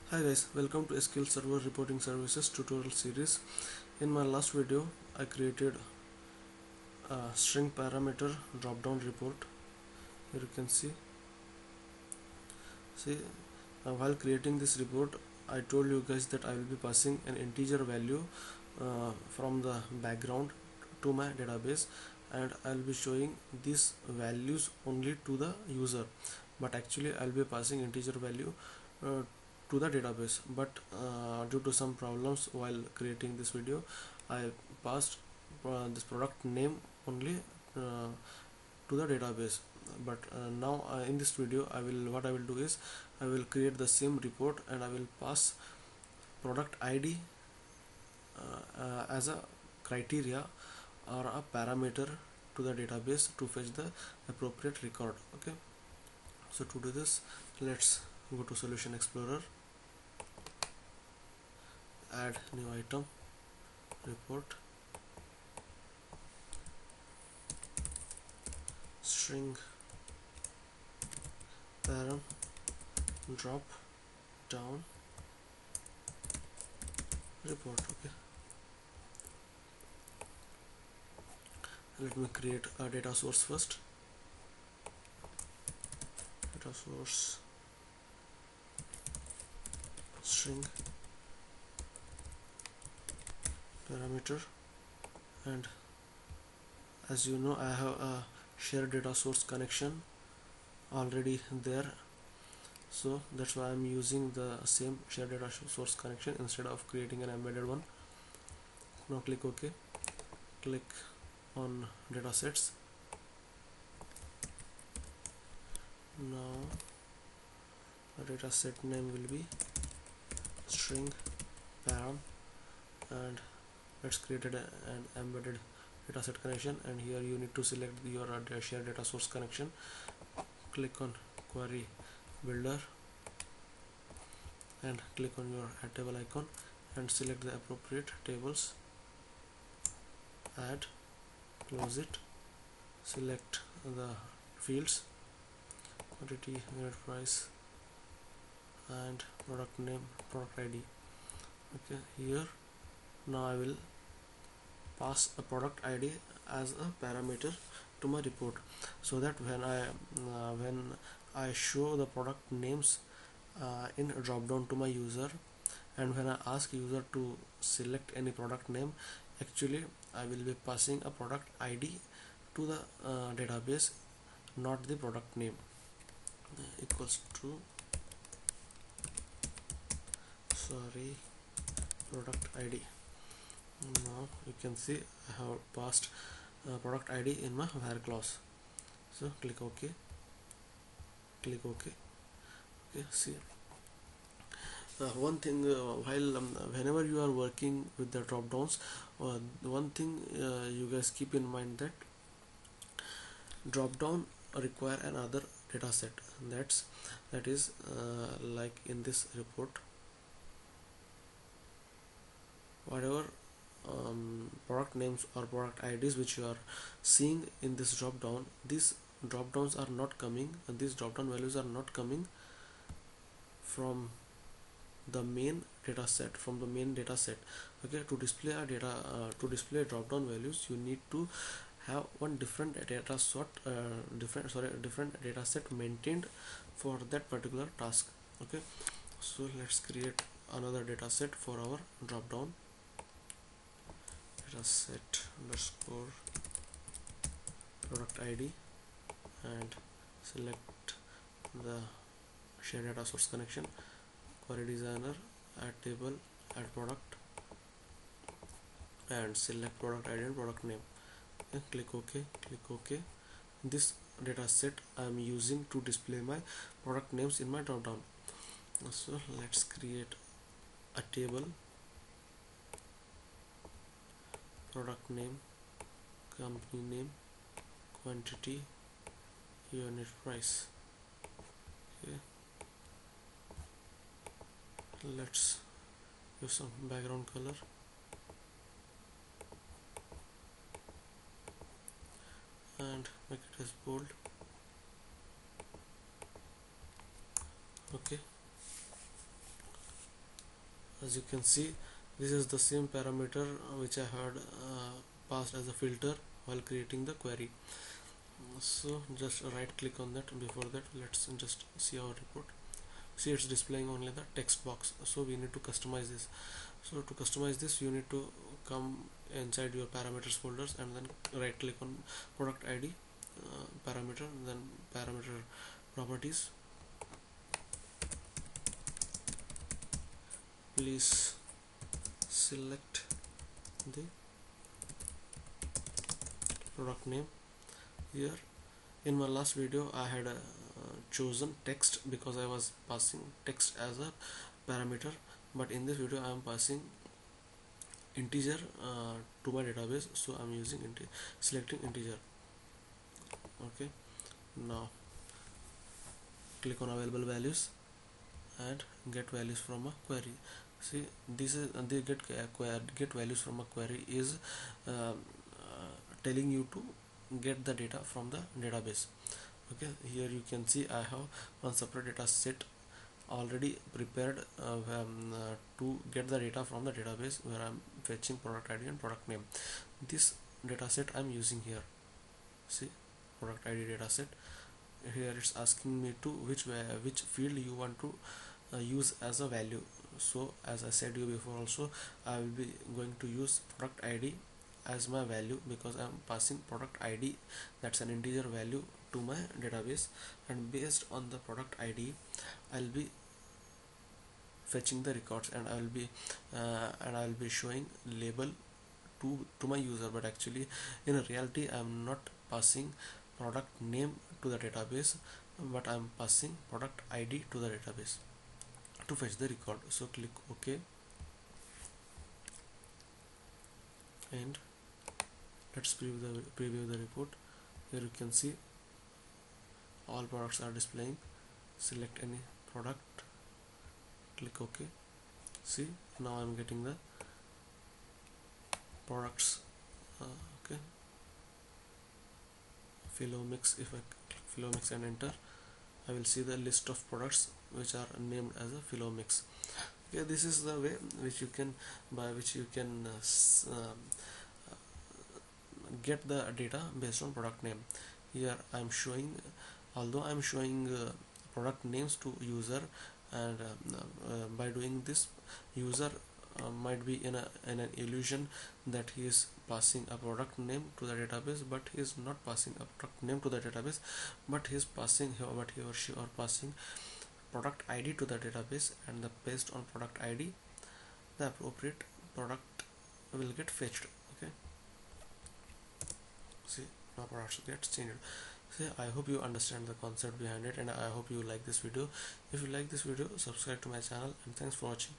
Hi guys, welcome to SQL Server Reporting Services tutorial series. In my last video, I created a string parameter drop-down report. Here you can see while creating this report, I told you guys that I will be passing an integer value from the background to my database, and I'll be showing these values only to the user, but actually I'll be passing integer value uh, to the database. But due to some problems while creating this video, I passed this product name only uh, to the database. But now in this video what I will do is I will create the same report and I will pass product ID as a criteria or a parameter to the database to fetch the appropriate record. Okay, so to do this, let's go to Solution Explorer, add new item, report, string param drop down report. Okay, let me create a data source first. Data source string parameter, and as you know, I have a shared data source connection already there, so that's why I'm using the same shared data source connection instead of creating an embedded one. Now click OK, click on datasets. Now the dataset name will be string param, and let's create an embedded dataset connection, and here you need to select your shared data source connection. Click on query builder and click on your add table icon and select the appropriate tables, add, close it, select the fields, quantity, unit price, and product name, product ID. Okay, here now I will pass a product ID as a parameter to my report, so that when I show the product names in a drop down to my user, and when I ask user to select any product name, actually I will be passing a product ID to the database, not the product name. Equals to product ID. Now you can see I have passed product ID in my var clause. So click OK, click OK. Okay, see, one thing while whenever you are working with the drop downs, one thing you guys keep in mind, that drop down require another data set. That is like in this report, whatever product names or product IDs which you are seeing in this drop down, these drop downs are not coming, and these drop down values are not coming from the main data set, Okay, to display a drop down values, you need to have one different data set maintained for that particular task. Okay, so let's create another data set for our drop down. Data set underscore product ID, and select the shared data source connection, query designer, add table, add product, and select product ID and product name. Okay, click OK, click OK. This data set I am using to display my product names in my drop down. So let's create a table, product name, company name, quantity, unit price. Okay, let's use some background color, and make it as bold. Okay, As you can see, this is the same parameter which I had passed as a filter while creating the query. So just right click on that. Before that, let's just see our report. See, it's displaying only the text box, so we need to customize this. So to customize this, you need to come inside your parameters folders and then right click on product ID, parameter, then parameter properties. Please select the product name. Here in my last video I had chosen text because I was passing text as a parameter, but in this video I am passing integer to my database, so I'm using selecting integer. Okay, now click on available values and get values from a query. See, this is the get values from a query is telling you to get the data from the database. Okay, here you can see I have one separate data set already prepared to get the data from the database, where I'm fetching product ID and product name. This data set I'm using here. See, product ID data set. Here it's asking me to which field you want to use as a value. So as I said you before also, I will be going to use product ID as my value because I am passing product ID, that's an integer value, to my database, and based on the product ID I'll be fetching the records, and I'll be showing label to my user. But actually in reality I'm not passing product name to the database, but I'm passing product ID to the database to fetch the record. So click OK and let's preview the report. Here you can see all products are displaying. Select any product, click OK. See, now I'm getting the products. Okay, Philomix. If I click Philomix and enter, I will see the list of products which are named as a Philomix. Okay, this is the way which you can get the data based on product name. Here I'm showing, although I'm showing product names to user, and by doing this, user might be in an illusion that he is passing a product name to the database, but he is not passing a product name to the database, but he is passing but he or she are passing product ID to the database, and based on product ID the appropriate product will get fetched. Okay, see, now products get changed. See, I hope you understand the concept behind it, and I hope you like this video. If you like this video, subscribe to my channel, and thanks for watching.